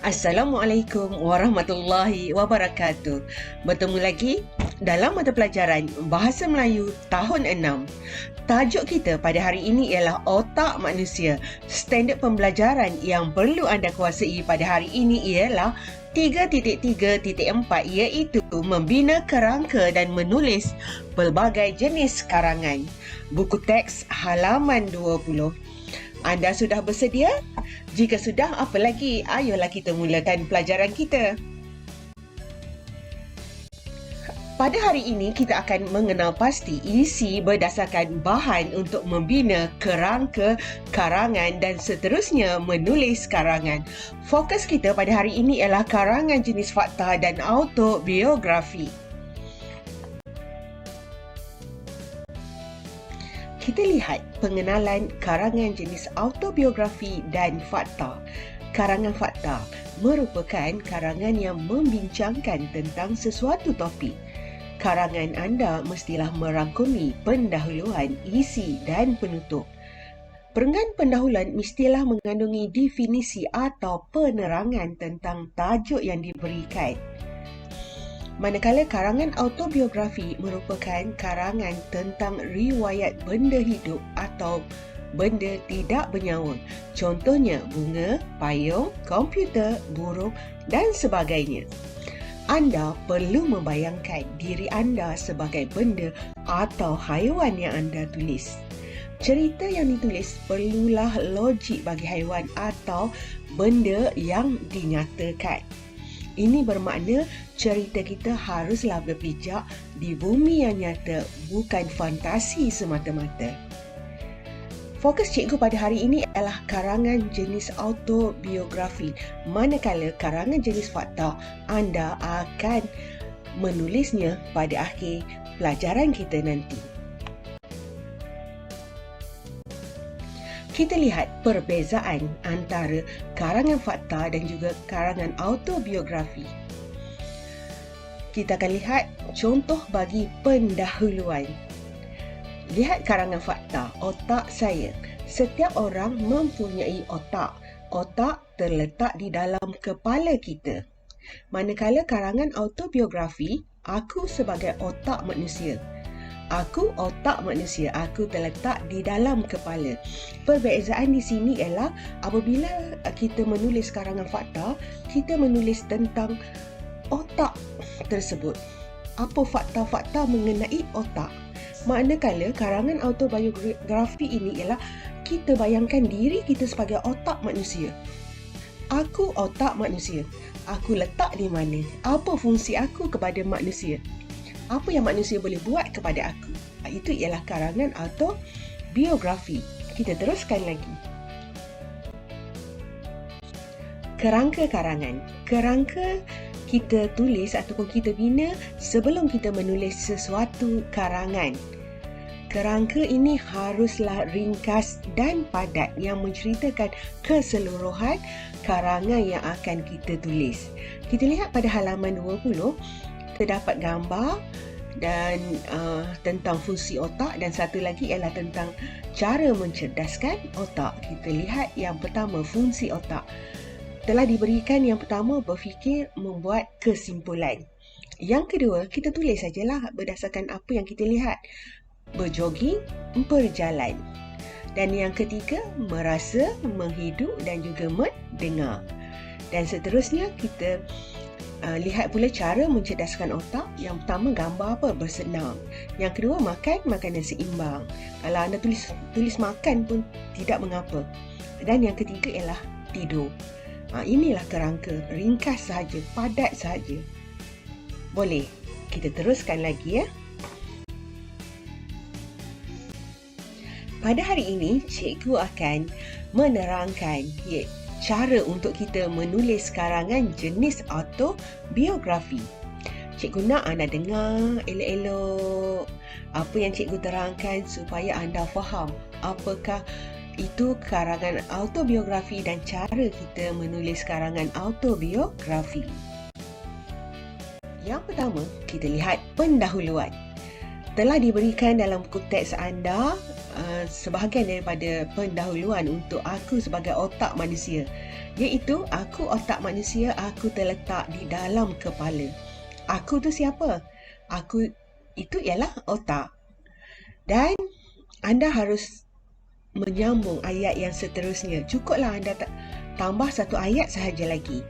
Assalamualaikum warahmatullahi wabarakatuh. Bertemu lagi dalam mata pelajaran Bahasa Melayu tahun 6. Tajuk kita pada hari ini ialah Otak Manusia. Standard pembelajaran yang perlu anda kuasai pada hari ini ialah 3.3.4 iaitu membina kerangka dan menulis pelbagai jenis karangan. Buku teks halaman 20. Anda sudah bersedia? Jika sudah, apa lagi? Ayolah kita mulakan pelajaran kita. Pada hari ini, kita akan mengenal pasti isi berdasarkan bahan untuk membina kerangka, karangan dan seterusnya menulis karangan. Fokus kita pada hari ini ialah karangan jenis fakta dan autobiografi. Kita lihat pengenalan karangan jenis autobiografi dan fakta. Karangan fakta merupakan karangan yang membincangkan tentang sesuatu topik. Karangan anda mestilah merangkumi pendahuluan, isi dan penutup. Perenggan pendahuluan mestilah mengandungi definisi atau penerangan tentang tajuk yang diberikan. Manakala karangan autobiografi merupakan karangan tentang riwayat benda hidup atau benda tidak bernyawa. Contohnya bunga, payung, komputer, burung dan sebagainya. Anda perlu membayangkan diri anda sebagai benda atau haiwan yang anda tulis. Cerita yang ditulis perlulah logik bagi haiwan atau benda yang dinyatakan. Ini bermakna cerita kita haruslah berpijak di bumi yang nyata, bukan fantasi semata-mata. Fokus cikgu pada hari ini adalah karangan jenis autobiografi. Manakala karangan jenis fakta, anda akan menulisnya pada akhir pelajaran kita nanti. Kita lihat perbezaan antara karangan fakta dan juga karangan autobiografi. Kita akan lihat contoh bagi pendahuluan. Lihat karangan fakta, otak saya. Setiap orang mempunyai otak. Otak terletak di dalam kepala kita. Manakala karangan autobiografi, aku sebagai otak manusia. Aku otak manusia, aku terletak di dalam kepala. Perbezaan di sini ialah apabila kita menulis karangan fakta, kita menulis tentang otak tersebut. Apa fakta-fakta mengenai otak? Manakala karangan autobiografi ini ialah kita bayangkan diri kita sebagai otak manusia. Aku otak manusia. Aku letak di mana? Apa fungsi aku kepada manusia? Apa yang manusia boleh buat kepada aku? Itu ialah karangan autobiografi. Kita teruskan lagi. Kerangka karangan. Kerangka kita tulis ataupun kita bina sebelum kita menulis sesuatu karangan. Kerangka ini haruslah ringkas dan padat yang menceritakan keseluruhan karangan yang akan kita tulis. Kita lihat pada halaman 20, terdapat gambar dan tentang fungsi otak dan satu lagi ialah tentang cara mencerdaskan otak. Kita lihat yang pertama, fungsi otak. Telah diberikan yang pertama, berfikir, membuat kesimpulan. Yang kedua, kita tulis sajalah berdasarkan apa yang kita lihat. Berjoging, berjalan. Dan yang ketiga, merasa, menghidup dan juga mendengar. Dan seterusnya kita lihat pula cara mencerdaskan otak. Yang pertama, gambar apa? Bersenam. Yang kedua, makan makanan seimbang. Kalau anda tulis makan pun tidak mengapa. Dan yang ketiga ialah tidur. Inilah kerangka, ringkas sahaja, padat sahaja. Boleh, kita teruskan lagi ya. Pada hari ini, cikgu akan menerangkan cara untuk kita menulis karangan jenis autobiografi. Cikgu nak anda dengar elok-elok apa yang cikgu terangkan supaya anda faham apakah itu karangan autobiografi dan cara kita menulis karangan autobiografi. Yang pertama, kita lihat pendahuluan. Telah diberikan dalam buku teks anda sebahagian daripada pendahuluan untuk aku sebagai otak manusia, iaitu aku otak manusia, aku terletak di dalam kepala. Aku tu siapa? Aku itu ialah otak. Dan anda harus menyambung ayat yang seterusnya. Cukuplah anda tambah satu ayat sahaja lagi.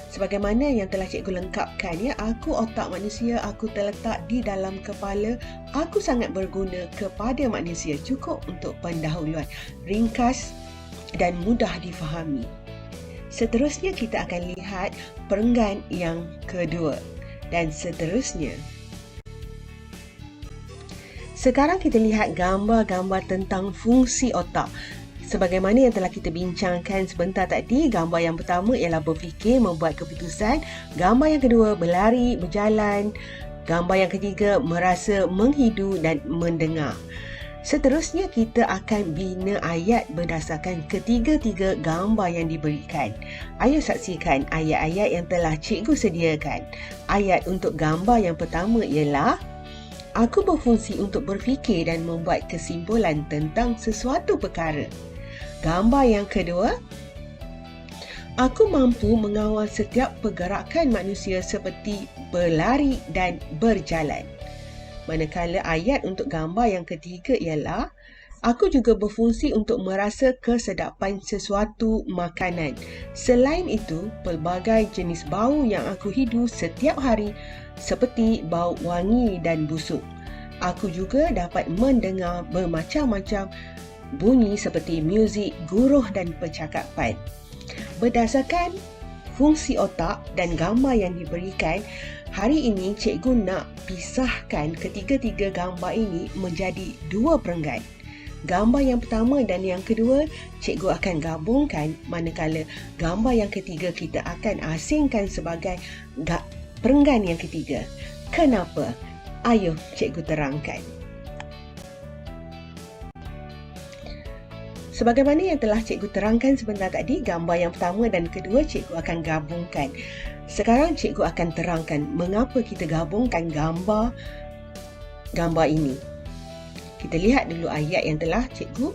Sebagaimana yang telah cikgu lengkapkan, aku otak manusia, aku terletak di dalam kepala, aku sangat berguna kepada manusia. Cukup untuk pendahuluan, ringkas dan mudah difahami. Seterusnya kita akan lihat perenggan yang kedua dan seterusnya. Sekarang kita lihat gambar-gambar tentang fungsi otak. Sebagaimana yang telah kita bincangkan sebentar tadi, gambar yang pertama ialah berfikir, membuat keputusan. Gambar yang kedua, berlari, berjalan. Gambar yang ketiga, merasa, menghidu dan mendengar. Seterusnya, kita akan bina ayat berdasarkan ketiga-tiga gambar yang diberikan. Ayo saksikan ayat-ayat yang telah cikgu sediakan. Ayat untuk gambar yang pertama ialah, aku berfungsi untuk berfikir dan membuat kesimpulan tentang sesuatu perkara. Gambar yang kedua, aku mampu mengawal setiap pergerakan manusia seperti berlari dan berjalan. Manakala ayat untuk gambar yang ketiga ialah, aku juga berfungsi untuk merasa kesedapan sesuatu makanan. Selain itu, pelbagai jenis bau yang aku hidu setiap hari seperti bau wangi dan busuk. Aku juga dapat mendengar bermacam-macam bunyi seperti muzik, guruh dan percakapan. Berdasarkan fungsi otak dan gambar yang diberikan, hari ini cikgu nak pisahkan ketiga-tiga gambar ini menjadi dua perenggan. Gambar yang pertama dan yang kedua cikgu akan gabungkan, manakala gambar yang ketiga kita akan asingkan sebagai perenggan yang ketiga. Kenapa? Ayo cikgu terangkan. Sebagaimana yang telah cikgu terangkan sebentar tadi, gambar yang pertama dan kedua cikgu akan gabungkan. Sekarang cikgu akan terangkan mengapa kita gabungkan gambar ini. Kita lihat dulu ayat yang telah cikgu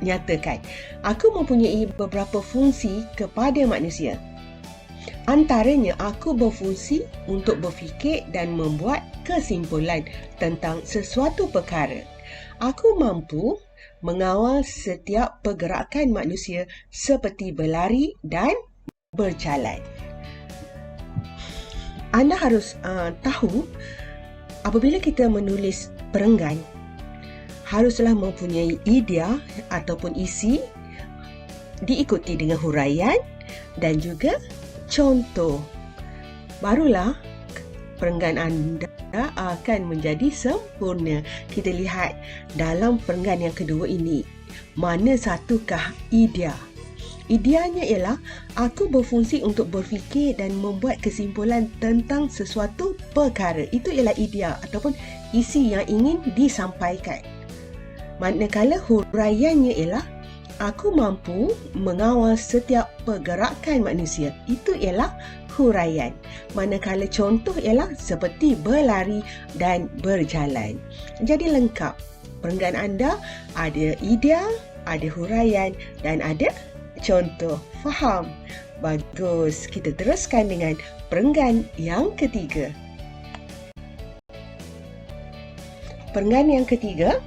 nyatakan. Aku mempunyai beberapa fungsi kepada manusia. Antaranya, aku berfungsi untuk berfikir dan membuat kesimpulan tentang sesuatu perkara. Aku mampu mengawal setiap pergerakan manusia seperti berlari dan berjalan. Anda harus tahu, apabila kita menulis perenggan, haruslah mempunyai idea ataupun isi, diikuti dengan huraian dan juga contoh. Barulah perenggan anda akan menjadi sempurna. Kita lihat dalam perenggan yang kedua ini, mana satukah idea? Ideanya ialah, aku berfungsi untuk berfikir dan membuat kesimpulan tentang sesuatu perkara. Itu ialah idea ataupun isi yang ingin disampaikan. Manakala huraiannya ialah, aku mampu mengawal setiap pergerakan manusia. Itu ialah huraian. Manakala contoh ialah seperti berlari dan berjalan. Jadi lengkap. Perenggan anda ada idea, ada huraian dan ada contoh. Faham? Bagus. Kita teruskan dengan perenggan yang ketiga. Perenggan yang ketiga,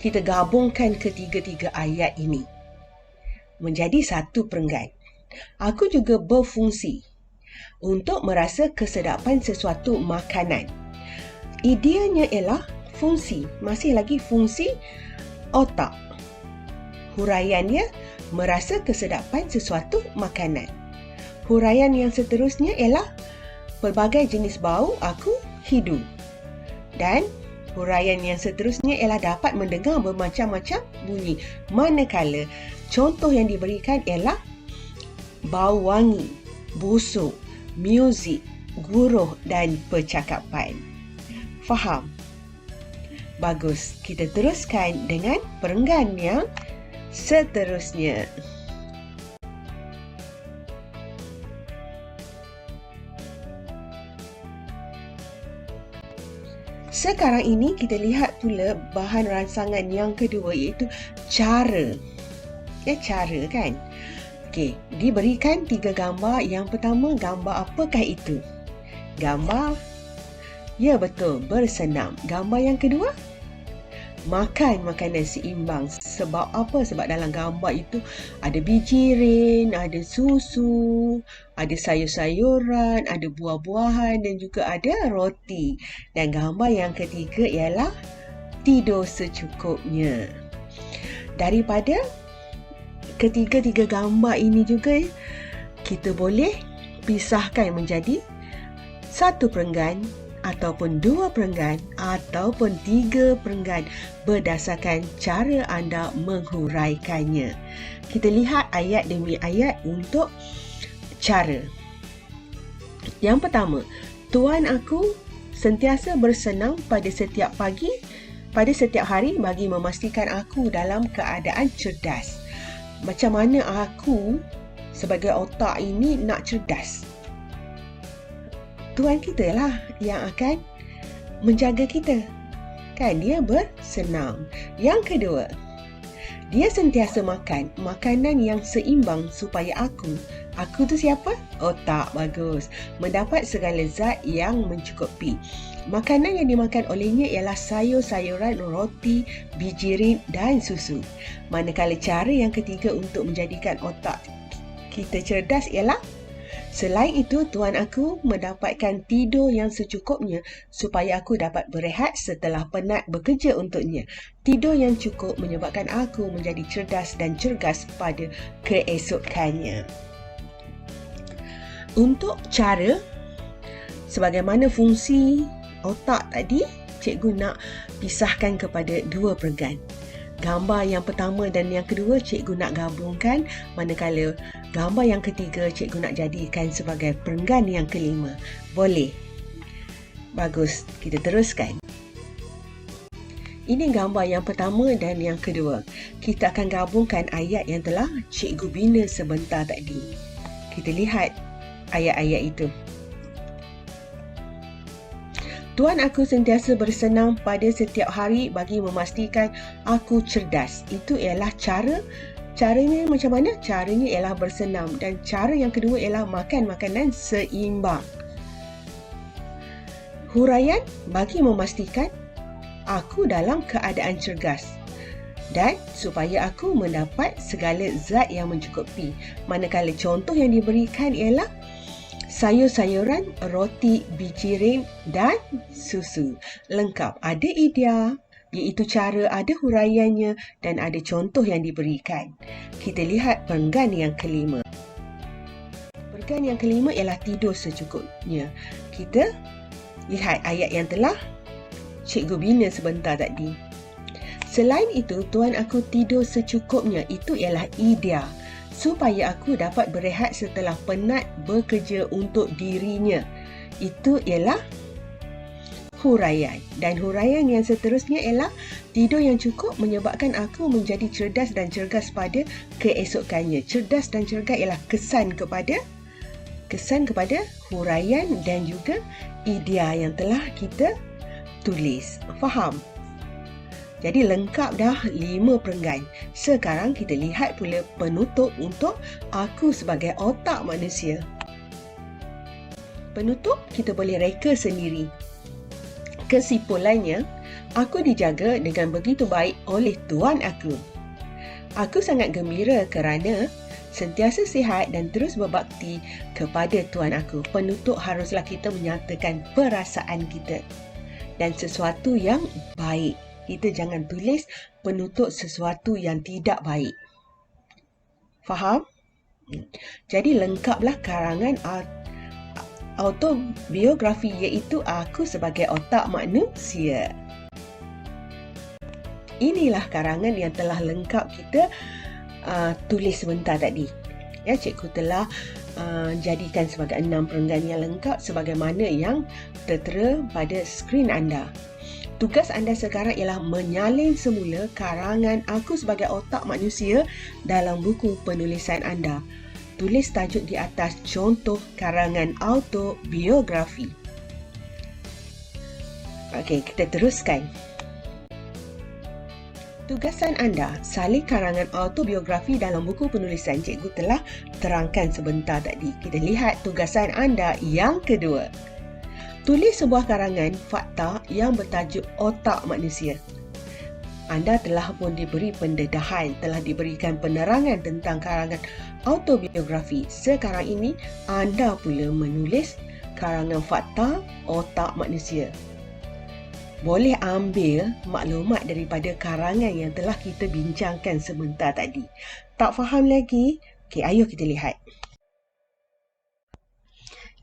kita gabungkan ketiga-tiga ayat ini menjadi satu perenggan. Aku juga berfungsi untuk merasa kesedapan sesuatu makanan. Ideanya ialah fungsi, masih lagi fungsi otak. Huraiannya, merasa kesedapan sesuatu makanan. Huraian yang seterusnya ialah pelbagai jenis bau aku hidu. Dan huraian yang seterusnya ialah dapat mendengar bermacam-macam bunyi. Manakala contoh yang diberikan ialah bau wangi, busuk, muzik, guruh dan percakapan. Faham? Bagus. Kita teruskan dengan perenggan yang seterusnya. Sekarang ini kita lihat pula bahan rangsangan yang kedua, iaitu cara. Cara kan? Okey, diberikan 3 gambar. Yang pertama, gambar apakah itu? Gambar, ya betul, bersenam. Gambar yang kedua, makan makanan seimbang. Sebab apa? Sebab dalam gambar itu ada bijirin, ada susu, ada sayur-sayuran, ada buah-buahan dan juga ada roti. Dan gambar yang ketiga ialah tidur secukupnya. Daripada ketiga-tiga gambar ini juga, kita boleh pisahkan menjadi 1 perenggan ataupun 2 perenggan ataupun 3 perenggan berdasarkan cara anda menghuraikannya. Kita lihat ayat demi ayat untuk cara. Yang pertama, tuan aku sentiasa bersenam pada setiap pagi, pada setiap hari bagi memastikan aku dalam keadaan cerdas. Macam mana aku sebagai otak ini nak cerdas? Tuan kita lah yang akan menjaga kita. Kan, dia bersenam. Yang kedua, dia sentiasa makan makanan yang seimbang supaya aku tu siapa? Otak. Bagus. Mendapat segala zat yang mencukupi. Makanan yang dimakan olehnya ialah sayur-sayuran, roti, bijirin dan susu. Manakala cara yang ketiga untuk menjadikan otak kita cerdas ialah, selain itu, tuan aku mendapatkan tidur yang secukupnya supaya aku dapat berehat setelah penat bekerja untuknya. Tidur yang cukup menyebabkan aku menjadi cerdas dan cergas pada keesokannya. Untuk cara, sebagaimana fungsi otak tadi, cikgu nak pisahkan kepada 2 perenggan. Gambar yang pertama dan yang kedua cikgu nak gabungkan, manakala gambar yang ketiga cikgu nak jadikan sebagai perenggan yang kelima. Boleh? Bagus, kita teruskan. Ini gambar yang pertama dan yang kedua. Kita akan gabungkan ayat yang telah cikgu bina sebentar tadi. Kita lihat ayat-ayat itu. Tuan aku sentiasa bersenam pada setiap hari bagi memastikan aku cerdas. Itu ialah cara. Caranya macam mana? Caranya ialah bersenam. Dan cara yang kedua ialah makan makanan seimbang. Huraian bagi memastikan aku dalam keadaan cergas. Dan supaya aku mendapat segala zat yang mencukupi. Manakala contoh yang diberikan ialah sayur-sayuran, roti, bijirin dan susu. Lengkap. Ada idea, iaitu cara, ada huraiannya dan ada contoh yang diberikan. Kita lihat perenggan yang kelima. Perenggan yang kelima ialah tidur secukupnya. Kita lihat ayat yang telah cikgu bina sebentar tadi. Selain itu, tuan aku tidur secukupnya. Itu ialah idea. Supaya aku dapat berehat setelah penat bekerja untuk dirinya. Itu ialah huraian. Dan huraian yang seterusnya ialah tidur yang cukup menyebabkan aku menjadi cerdas dan cergas pada keesokannya. Cerdas dan cergas ialah kesan kepada huraian dan juga idea yang telah kita tulis. Faham? Jadi lengkap dah 5 perenggan. Sekarang kita lihat pula penutup untuk aku sebagai otak manusia. Penutup kita boleh reka sendiri. Kesimpulannya, aku dijaga dengan begitu baik oleh tuan aku. Aku sangat gembira kerana sentiasa sihat dan terus berbakti kepada tuan aku. Penutup haruslah kita menyatakan perasaan kita dan sesuatu yang baik. Kita jangan tulis penutup sesuatu yang tidak baik. Faham? Jadi lengkaplah karangan autobiografi, iaitu aku sebagai otak manusia. Inilah karangan yang telah lengkap kita tulis sebentar tadi. Ya, cikgu telah jadikan sebagai 6 perenggan yang lengkap sebagaimana yang tertera pada skrin anda. Tugas anda sekarang ialah menyalin semula karangan aku sebagai otak manusia dalam buku penulisan anda. Tulis tajuk di atas contoh karangan autobiografi. Okey, kita teruskan. Tugasan anda, salin karangan autobiografi dalam buku penulisan cikgu telah terangkan sebentar tadi. Kita lihat tugasan anda yang kedua. Tulis sebuah karangan fakta yang bertajuk Otak Manusia. Anda telah pun diberi pendedahan, telah diberikan penerangan tentang karangan autobiografi. Sekarang ini, anda pula menulis karangan fakta Otak Manusia. Boleh ambil maklumat daripada karangan yang telah kita bincangkan sebentar tadi. Tak faham lagi? Okey, ayo kita lihat.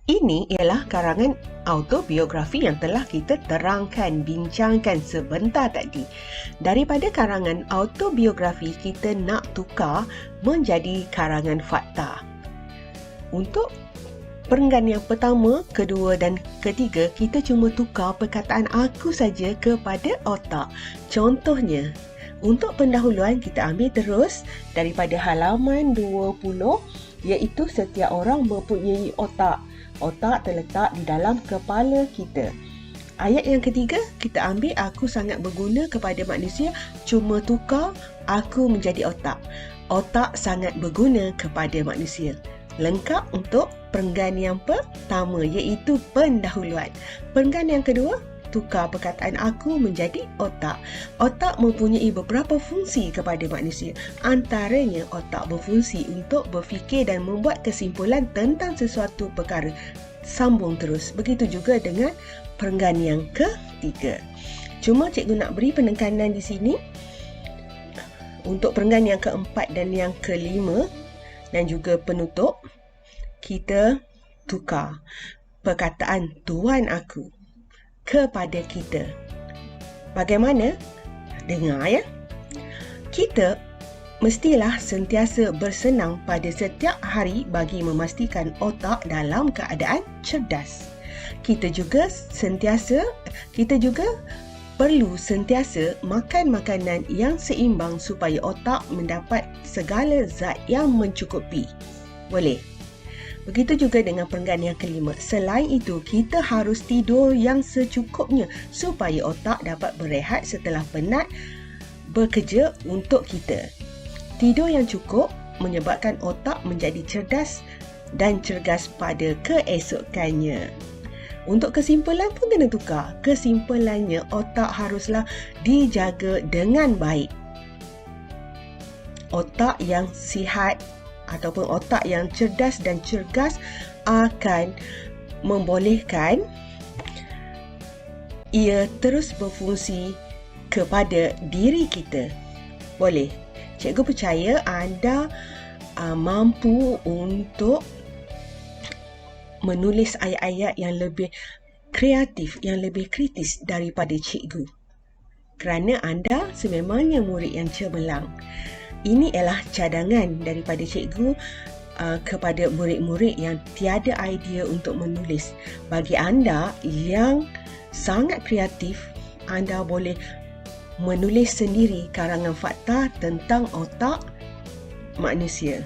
Ini ialah karangan autobiografi yang telah kita terangkan, bincangkan sebentar tadi. Daripada karangan autobiografi, kita nak tukar menjadi karangan fakta. Untuk perenggan yang pertama, kedua dan ketiga, kita cuma tukar perkataan aku saja kepada otak. Contohnya, untuk pendahuluan kita ambil terus daripada halaman 20, iaitu setiap orang mempunyai otak. Otak terletak di dalam kepala kita. Ayat yang ketiga, kita ambil aku sangat berguna kepada manusia, cuma tukar aku menjadi otak. Otak sangat berguna kepada manusia. Lengkap untuk perenggan yang pertama, iaitu pendahuluan. Perenggan yang kedua, tukar perkataan aku menjadi otak. Otak mempunyai beberapa fungsi kepada manusia. Antaranya, otak berfungsi untuk berfikir dan membuat kesimpulan tentang sesuatu perkara. Sambung terus. Begitu juga dengan perenggan yang ketiga. Cuma cikgu nak beri penekanan di sini. Untuk perenggan yang keempat dan yang kelima, dan juga penutup, kita tukar perkataan tuan aku kepada kita. Bagaimana? Dengar ya. Kita mestilah sentiasa bersenang pada setiap hari bagi memastikan otak dalam keadaan cerdas. Kita juga perlu sentiasa makan makanan yang seimbang supaya otak mendapat segala zat yang mencukupi. Boleh? Begitu juga dengan perenggan yang kelima. Selain itu, kita harus tidur yang secukupnya supaya otak dapat berehat setelah penat bekerja untuk kita. Tidur yang cukup menyebabkan otak menjadi cerdas dan cergas pada keesokannya. Untuk kesimpulan pun kena tukar. Kesimpulannya, otak haruslah dijaga dengan baik. Otak yang sihat ataupun otak yang cerdas dan cergas akan membolehkan ia terus berfungsi kepada diri kita. Boleh? Cikgu percaya anda mampu untuk menulis ayat-ayat yang lebih kreatif, yang lebih kritis daripada cikgu. Kerana anda sememangnya murid yang cemerlang. Ini ialah cadangan daripada cikgu kepada murid-murid yang tiada idea untuk menulis. Bagi anda yang sangat kreatif, anda boleh menulis sendiri karangan fakta tentang otak manusia.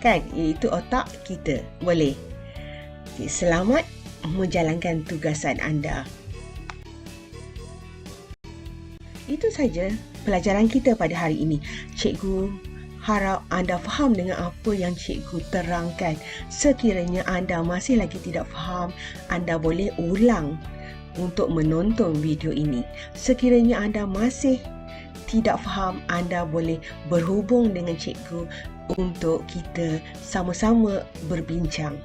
Kan? Iaitu otak kita. Boleh? Selamat menjalankan tugasan anda. Itu saja pelajaran kita pada hari ini. Cikgu harap anda faham dengan apa yang cikgu terangkan. Sekiranya anda masih lagi tidak faham, anda boleh ulang untuk menonton video ini. Sekiranya anda masih tidak faham, anda boleh berhubung dengan cikgu untuk kita sama-sama berbincang.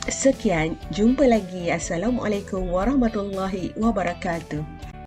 Sekian, jumpa lagi. Assalamualaikum warahmatullahi wabarakatuh.